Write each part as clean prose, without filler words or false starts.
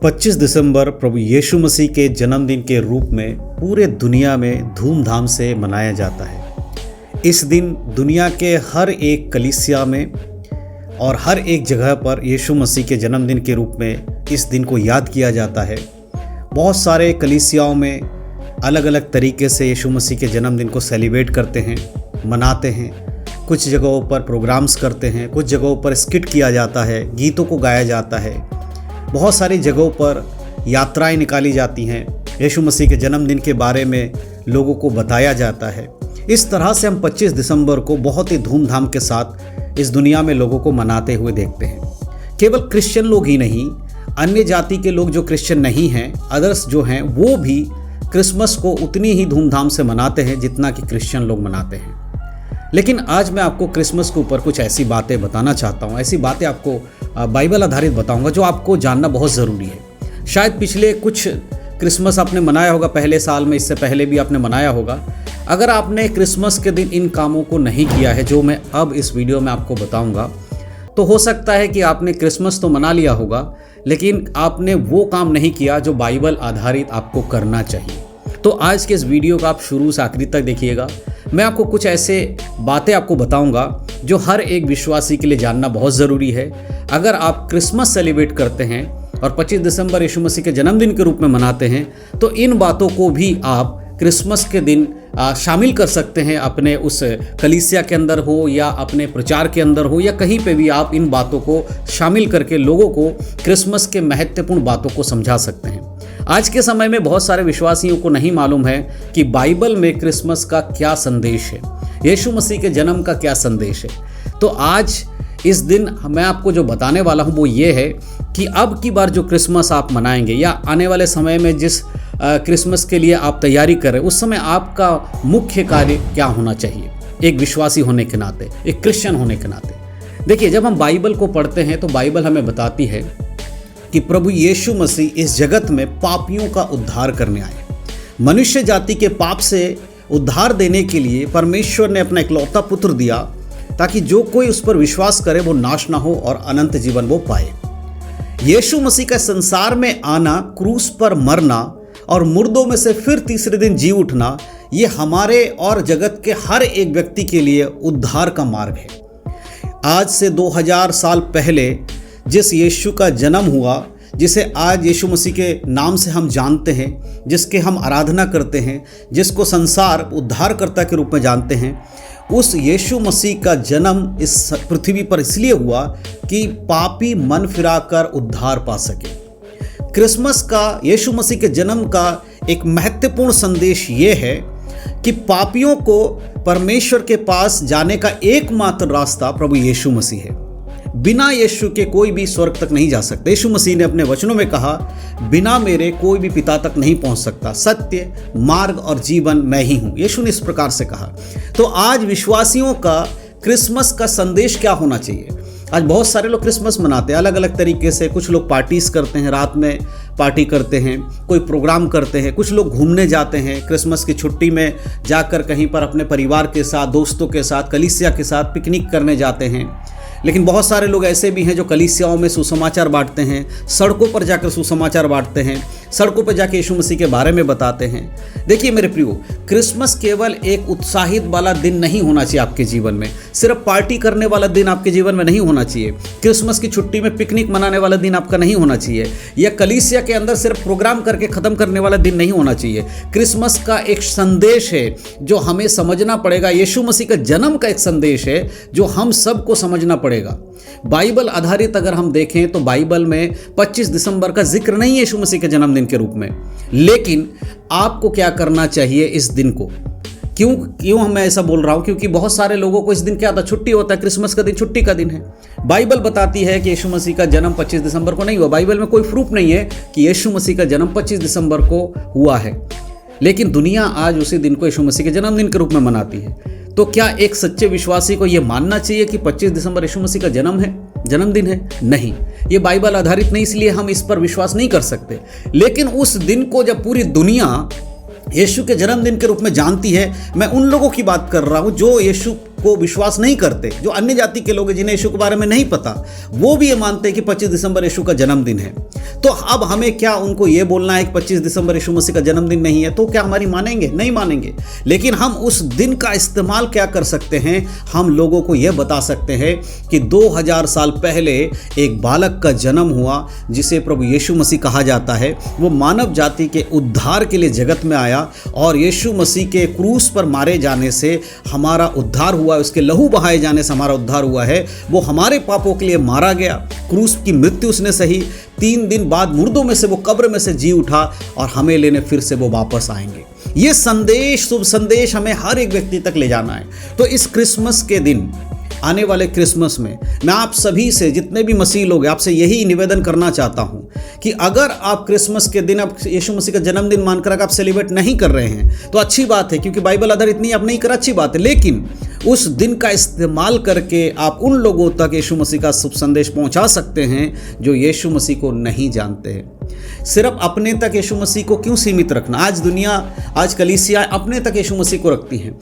25 दिसंबर प्रभु यीशु मसीह के जन्मदिन के रूप में पूरे दुनिया में धूमधाम से मनाया जाता है। इस दिन दुनिया के हर एक कलीसिया में और हर एक जगह पर यीशु मसीह के जन्मदिन के रूप में इस दिन को याद किया जाता है। बहुत सारे कलीसियाओं में अलग अलग तरीके से यीशु मसीह के जन्मदिन को सेलिब्रेट करते हैं, मनाते हैं। कुछ जगहों पर प्रोग्राम्स करते हैं, कुछ जगहों पर स्किट किया जाता है, गीतों को गाया जाता है। बहुत सारी जगहों पर यात्राएं निकाली जाती हैं, यीशु मसीह के जन्मदिन के बारे में लोगों को बताया जाता है। इस तरह से हम 25 दिसंबर को बहुत ही धूमधाम के साथ इस दुनिया में लोगों को मनाते हुए देखते हैं। केवल क्रिश्चियन लोग ही नहीं, अन्य जाति के लोग जो क्रिश्चियन नहीं हैं, अदर्स जो हैं, वो भी क्रिसमस को उतनी ही धूमधाम से मनाते हैं जितना कि क्रिश्चियन लोग मनाते हैं। लेकिन आज मैं आपको क्रिसमस के ऊपर कुछ ऐसी बातें बताना चाहता हूँ, ऐसी बातें आपको बाइबल आधारित बताऊंगा जो आपको जानना बहुत ज़रूरी है। शायद पिछले कुछ क्रिसमस आपने मनाया होगा, पहले साल में, इससे पहले भी आपने मनाया होगा। अगर आपने क्रिसमस के दिन इन कामों को नहीं किया है जो मैं अब इस वीडियो में आपको बताऊंगा, तो हो सकता है कि आपने क्रिसमस तो मना लिया होगा, लेकिन आपने वो काम नहीं किया जो बाइबल आधारित आपको करना चाहिए। तो आज के इस वीडियो का आप शुरू से आखिरी तक देखिएगा। मैं आपको कुछ ऐसे बातें आपको बताऊंगा जो हर एक विश्वासी के लिए जानना बहुत ज़रूरी है। अगर आप क्रिसमस सेलिब्रेट करते हैं और 25 दिसंबर यीशु मसीह के जन्मदिन के रूप में मनाते हैं, तो इन बातों को भी आप क्रिसमस के दिन शामिल कर सकते हैं। अपने उस कलीसिया के अंदर हो या अपने प्रचार के अंदर हो या कहीं पे भी आप इन बातों को शामिल करके लोगों को क्रिसमस के महत्वपूर्ण बातों को समझा सकते हैं। आज के समय में बहुत सारे विश्वासियों को नहीं मालूम है कि बाइबल में क्रिसमस का क्या संदेश है, यीशु मसीह के जन्म का क्या संदेश है। तो आज इस दिन मैं आपको जो बताने वाला हूँ वो ये है कि अब की बार जो क्रिसमस आप मनाएंगे या आने वाले समय में जिस क्रिसमस के लिए आप तैयारी कर रहे हैं, उस समय आपका मुख्य कार्य क्या होना चाहिए, एक विश्वासी होने के नाते, एक क्रिश्चियन होने के नाते। देखिए, जब हम बाइबल को पढ़ते हैं तो बाइबल हमें बताती है कि प्रभु यीशु मसीह इस जगत में पापियों का उद्धार करने आए। मनुष्य जाति के पाप से उद्धार देने के लिए परमेश्वर ने अपना इकलौता पुत्र दिया ताकि जो कोई उस पर विश्वास करे वो नाश ना हो और अनंत जीवन वो पाए। यीशु मसीह का संसार में आना, क्रूस पर मरना और मुर्दों में से फिर तीसरे दिन जी उठना, ये हमारे और जगत के हर एक व्यक्ति के लिए उद्धार का मार्ग है। आज से 2000 साल पहले जिस यीशु का जन्म हुआ, जिसे आज यीशु मसीह के नाम से हम जानते हैं, जिसके हम आराधना करते हैं, जिसको संसार उद्धारकर्ता के रूप में जानते हैं, उस यीशु मसीह का जन्म इस पृथ्वी पर इसलिए हुआ कि पापी मन फिराकर उद्धार पा सके। क्रिसमस का, यीशु मसीह के जन्म का एक महत्वपूर्ण संदेश ये है कि पापियों को परमेश्वर के पास जाने का एकमात्र रास्ता प्रभु यीशु मसीह है। बिना यीशु के कोई भी स्वर्ग तक नहीं जा सकता। यीशु मसीह ने अपने वचनों में कहा, बिना मेरे कोई भी पिता तक नहीं पहुंच सकता, सत्य, मार्ग और जीवन मैं ही हूं। यीशु ने इस प्रकार से कहा। तो आज विश्वासियों का क्रिसमस का संदेश क्या होना चाहिए? आज बहुत सारे लोग क्रिसमस मनाते हैं अलग अलग तरीके से। कुछ लोग पार्टीज करते हैं, रात में पार्टी करते हैं, कोई प्रोग्राम करते हैं, कुछ लोग घूमने जाते हैं, क्रिसमस की छुट्टी में जाकर कहीं पर अपने परिवार के साथ, दोस्तों के साथ, कलीसिया के साथ पिकनिक करने जाते हैं। लेकिन बहुत सारे लोग ऐसे भी हैं जो कलीसियाओं में सुसमाचार बांटते हैं, सड़कों पर जाकर सुसमाचार बांटते हैं, सड़कों पर जाकर यीशु मसीह के बारे में बताते हैं। देखिए मेरे प्रियो, क्रिसमस केवल एक उत्साहित वाला दिन नहीं होना चाहिए आपके जीवन में, सिर्फ पार्टी करने वाला दिन आपके जीवन में नहीं होना चाहिए। क्रिसमस की छुट्टी में पिकनिक मनाने वाला दिन आपका नहीं होना चाहिए, या कलीसिया के अंदर सिर्फ प्रोग्राम करके ख़त्म करने वाला दिन नहीं होना चाहिए। क्रिसमस का एक संदेश है जो हमें समझना पड़ेगा। यीशु मसीह का जन्म का एक संदेश है जो हम सबको समझना पड़ेगा। बाइबल आधारित अगर हम देखें तो बाइबल में 25 दिसंबर का जिक्र नहीं है यीशु मसीह के जन्मदिन के रूप में। लेकिन आपको क्या करना चाहिए इस दिन को? क्यों मैं ऐसा बोल रहा हूं? क्योंकि बहुत सारे लोगों को इस दिन क्या होता है, छुट्टी होता है। क्रिसमस का दिन छुट्टी का दिन है। बाइबल बताती है कि यीशु मसीह का जन्म 25 दिसंबर को नहीं हुआ। बाइबल में कोई प्रूफ नहीं है कि यीशु मसीह का जन्म 25 दिसंबर को हुआ है। लेकिन दुनिया आज उसी दिन को यीशु मसीह के जन्मदिन के रूप में मनाती है। तो क्या एक सच्चे विश्वासी को यह मानना चाहिए कि 25 दिसंबर यीशु मसीह का जन्मदिन है? नहीं, ये बाइबल आधारित नहीं, इसलिए हम इस पर विश्वास नहीं कर सकते। लेकिन उस दिन को जब पूरी दुनिया यीशु के जन्मदिन के रूप में जानती है, मैं उन लोगों की बात कर रहा हूं जो यीशु को विश्वास नहीं करते, जो अन्य जाति के लोग हैं जिन्हें यीशु के बारे में नहीं पता, वो भी ये मानते हैं कि 25 दिसंबर यीशु का जन्मदिन है। तो अब हमें क्या उनको ये बोलना है कि 25 दिसंबर यीशु मसीह का जन्मदिन नहीं है? तो क्या हमारी मानेंगे? नहीं मानेंगे। लेकिन हम उस दिन का इस्तेमाल क्या कर सकते हैं? हम लोगों को यह बता सकते हैं कि 2000 साल पहले एक बालक का जन्म हुआ जिसे प्रभु यीशु मसीह कहा जाता है। वो मानव जाति के उद्धार के लिए जगत में आया और यीशु मसीह के क्रूस पर मारे जाने से हमारा उद्धार हुआ, उसके लहू बहाए जाने से हमारा उद्धार हुआ है। वो हमारे पापों के लिए मारा गया, क्रूस की मृत्यु उसने सही, 3 दिन बाद मुर्दों में से वो कब्र में से जी उठा और हमें लेने फिर से वो वापस आएंगे। ये संदेश, शुभ संदेश हमें हर एक व्यक्ति तक ले जाना है। तो इस क्रिसमस के दिन, आने वाले क्रिसमस में, मैं आप सभी से, जितने भी मसीह लोग हैं, आपसे यही निवेदन करना चाहता हूं कि अगर आप क्रिसमस के दिन आप यीशु मसीह का जन्मदिन मानकर आप सेलिब्रेट नहीं कर रहे हैं तो अच्छी बात है, क्योंकि बाइबल आधारित इतनी आप नहीं कर, अच्छी बात है। लेकिन उस दिन का इस्तेमाल करके आप उन लोगों तक यीशु मसीह का शुभ संदेश पहुंचा सकते हैं जो यीशु मसीह को नहीं जानते हैं। सिर्फ अपने तक यीशु मसीह को क्यों सीमित रखना? आज दुनिया, आज कलीसिया अपने तक यीशु मसीह को रखती हैं।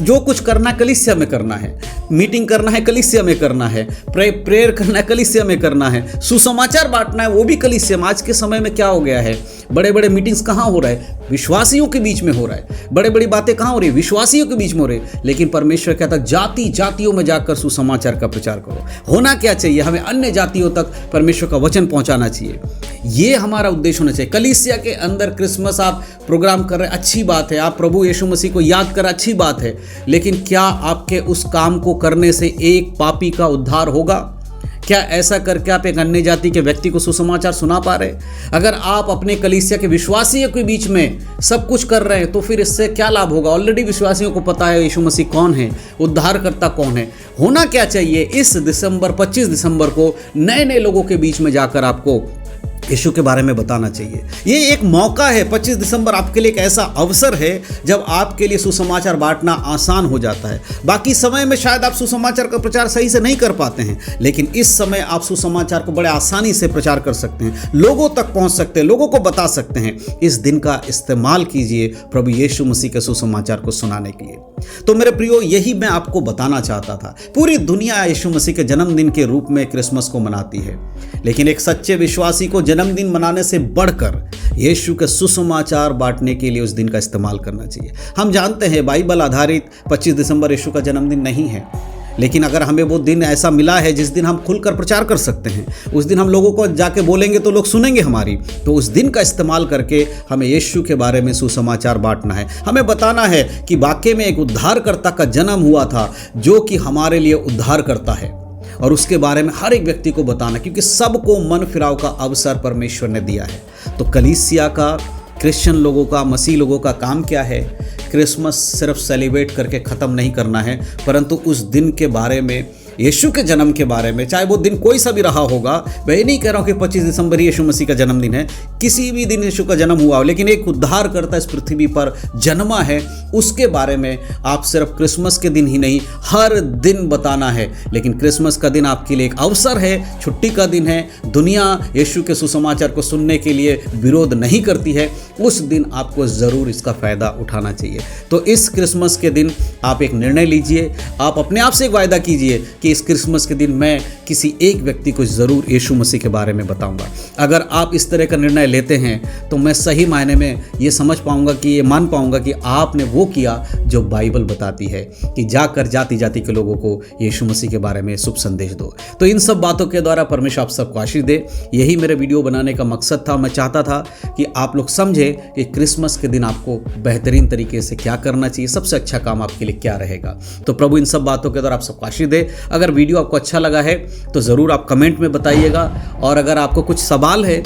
जो कुछ करना है कलीसिया में करना है, मीटिंग करना है कलीसिया में करना है, प्रेयर करना है कलीसिया में करना है, सुसमाचार बांटना है वो भी कलीसिया में। आज के समय में क्या हो गया है, बड़े बड़े मीटिंग्स कहाँ हो रहा है? विश्वासियों के बीच में हो रहा है। बड़े बड़ी बातें कहाँ हो रही है? विश्वासियों के बीच में हो रही है। लेकिन परमेश्वर कहता है जाति जातियों में जाकर सुसमाचार का प्रचार करो। होना क्या चाहिए? हमें अन्य जातियों तक परमेश्वर का वचन पहुंचाना चाहिए। ये हमारा उद्देश्य होना चाहिए। कलीसिया के अंदर क्रिसमस आप प्रोग्राम कर रहे हैं, अच्छी बात है, आप प्रभु यीशु मसीह को याद कर, अच्छी बात है। लेकिन क्या आपके उस काम को करने से एक पापी का उद्धार होगा? क्या ऐसा करके आप एक अन्य जाति के व्यक्ति को सुसमाचार सुना पा रहे? अगर आप अपने कलीसिया के विश्वासियों के बीच में सब कुछ कर रहे हैं तो फिर इससे क्या लाभ होगा? ऑलरेडी विश्वासियों को पता है यीशु मसीह कौन है, उद्धारकर्ता कौन है। होना क्या चाहिए? इस दिसंबर, 25 दिसंबर को नए नए लोगों के बीच में जाकर आपको यीशु के बारे में बताना चाहिए। ये एक मौका है, 25 दिसंबर आपके लिए एक ऐसा अवसर है जब आपके लिए सुसमाचार बांटना आसान हो जाता है। बाकी समय में शायद आप सुसमाचार का प्रचार सही से नहीं कर पाते हैं, लेकिन इस समय आप सुसमाचार को बड़े आसानी से प्रचार कर सकते हैं, लोगों तक पहुंच सकते हैं, लोगों को बता सकते हैं। इस दिन का इस्तेमाल कीजिए प्रभु यीशु मसीह के सुसमाचार को सुनाने के लिए। तो मेरे प्रियो, यही मैं आपको बताना चाहता था। पूरी दुनिया यीशु मसीह के जन्मदिन के रूप में क्रिसमस को मनाती है, लेकिन एक सच्चे विश्वासी को जन्मदिन मनाने से बढ़कर यीशु के सुसमाचार बांटने के लिए उस दिन का इस्तेमाल करना चाहिए। हम जानते हैं बाइबल आधारित 25 दिसंबर यीशु का जन्मदिन नहीं है, लेकिन अगर हमें वो दिन ऐसा मिला है जिस दिन हम खुलकर प्रचार कर सकते हैं, उस दिन हम लोगों को जाके बोलेंगे तो लोग सुनेंगे हमारी, तो उस दिन का इस्तेमाल करके हमें यीशु के बारे में सुसमाचार बांटना है। हमें बताना है कि वाकई में एक उद्धारकर्ता का जन्म हुआ था जो कि हमारे लिए उद्धार करता है, और उसके बारे में हर एक व्यक्ति को बताना, क्योंकि सबको मन फिराव का अवसर परमेश्वर ने दिया है। तो कलीसिया का, क्रिश्चियन लोगों का, मसीह लोगों का काम क्या है? क्रिसमस सिर्फ सेलिब्रेट करके ख़त्म नहीं करना है, परंतु उस दिन के बारे में, यीशु के जन्म के बारे में, चाहे वो दिन कोई सा भी रहा होगा। मैं ये नहीं कह रहा हूँ कि 25 दिसंबर ही यीशु मसीह का जन्मदिन है, किसी भी दिन यीशु का जन्म हुआ हो, लेकिन एक उद्धारकर्ता इस पृथ्वी पर जन्मा है, उसके बारे में आप सिर्फ क्रिसमस के दिन ही नहीं, हर दिन बताना है। लेकिन क्रिसमस का दिन आपके लिए एक अवसर है, छुट्टी का दिन है। दुनिया यीशु के सुसमाचार को सुनने के लिए विरोध नहीं करती है, उस दिन आपको ज़रूर इसका फ़ायदा उठाना चाहिए। तो इस क्रिसमस के दिन आप एक निर्णय लीजिए, आप अपने आप से एक वायदा कीजिए कि इस क्रिसमस के दिन मैं किसी एक व्यक्ति को ज़रूर यीशु मसीह के बारे में बताऊंगा। अगर आप इस तरह का निर्णय लेते हैं तो मैं सही मायने में ये समझ पाऊंगा कि ये मान पाऊंगा कि आपने वो किया जो बाइबल बताती है कि जाकर जाति जाति के लोगों को यीशु मसीह के बारे में शुभ संदेश दो। तो इन सब बातों के द्वारा परमेश्वर आप सबको आशीष दे। यही मेरे वीडियो बनाने का मकसद था। मैं चाहता था कि आप लोग समझे कि क्रिसमस के दिन आपको बेहतरीन तरीके से क्या करना चाहिए, सबसे अच्छा काम आपके लिए क्या रहेगा। तो प्रभु इन सब बातों के द्वारा आप सबको आशीष दे। अगर वीडियो आपको अच्छा लगा है तो ज़रूर आप कमेंट में बताइएगा, और अगर आपको कुछ सवाल है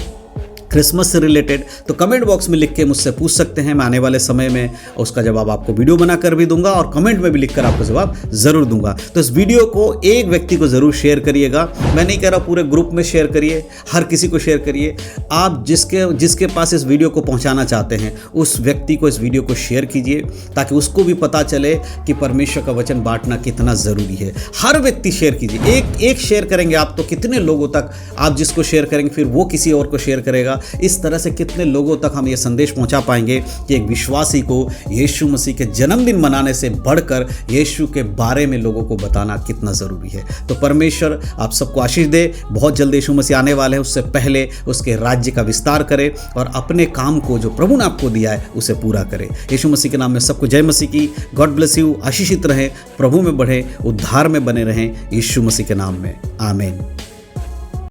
क्रिसमस से रिलेटेड तो कमेंट बॉक्स में लिख के मुझसे पूछ सकते हैं। मैं आने वाले समय में उसका जवाब आपको वीडियो बनाकर भी दूंगा और कमेंट में भी लिखकर आपको जवाब ज़रूर दूंगा। तो इस वीडियो को एक व्यक्ति को ज़रूर शेयर करिएगा। मैं नहीं कह रहा पूरे ग्रुप में शेयर करिए, हर किसी को शेयर करिए। आप जिसके पास इस वीडियो को पहुंचाना चाहते हैं उस व्यक्ति को इस वीडियो को शेयर कीजिए, ताकि उसको भी पता चले कि परमेश्वर का वचन बांटना कितना ज़रूरी है। हर व्यक्ति शेयर कीजिए, एक शेयर करेंगे आप तो कितने लोगों तक आप जिसको शेयर करेंगे फिर वो किसी और को शेयर करेगा, इस तरह से कितने लोगों तक हम ये संदेश पहुंचा पाएंगे कि एक विश्वासी को यीशु मसीह के जन्मदिन मनाने से बढ़कर यीशु के बारे में लोगों को बताना कितना ज़रूरी है। तो परमेश्वर आप सबको आशीष दे। बहुत जल्द यीशु मसीह आने वाले हैं, उससे पहले उसके राज्य का विस्तार करें और अपने काम को जो प्रभु ने आपको दिया है उसे पूरा करें। यीशु मसीह के नाम में सबको जय मसीह की। God bless you. आशीषित रहें, प्रभु में बढ़े, उद्धार में बने रहें, यीशु मसीह के नाम में आमीन।